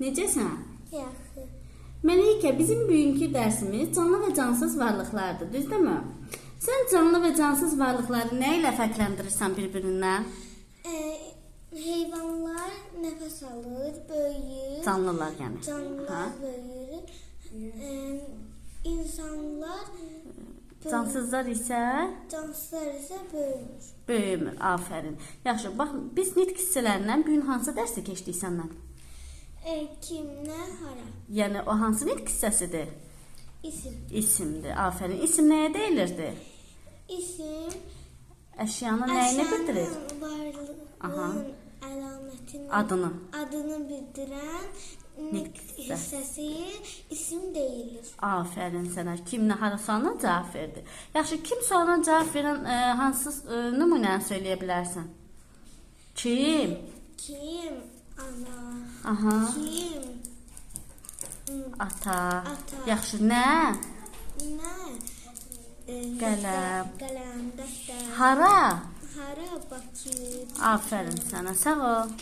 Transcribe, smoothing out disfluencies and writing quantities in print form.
Necəsən? Yaxşı. Mələykə, bizim bugünkü dərsimiz canlı və cansız varlıqlardır, düzdürmü? Sən canlı və cansız varlıqları nə ilə fərqləndirirsən bir-birindən? Heyvanlar nəfəs alır, böyüyür. Canlılar yəni. Canlılar böyüyür. İnsanlar Cansızlar isə cansızlar isə böyümür. böyümür. Afərin. Yaxşı, bax biz nitq hissələrindən bu gün hansı dərsi keçdik səndən? Kimdən hara? Yəni o hansı nitq hissəsidir? İsim. İsimdir. Afərin. İsim nəyə deyilirdi? İsim Əşyanın nəyini bildirir? varlığın əlamətini, Adını bildirən nitq hissəsi isim deyilir. Afərin sənə. Kim nə hara sualına cavab verdi? Yaxşı, kim sualına cavab verən hansı nümunəni söyləyə bilərsən? Kim? Kim? Ana. Aha. Kim? Ata. Ata. Yaxşı, nə? Nə? Qələm. Qələm, dəftər. Hara? Hara? Bakı. Afərin sənə. Sağ ol.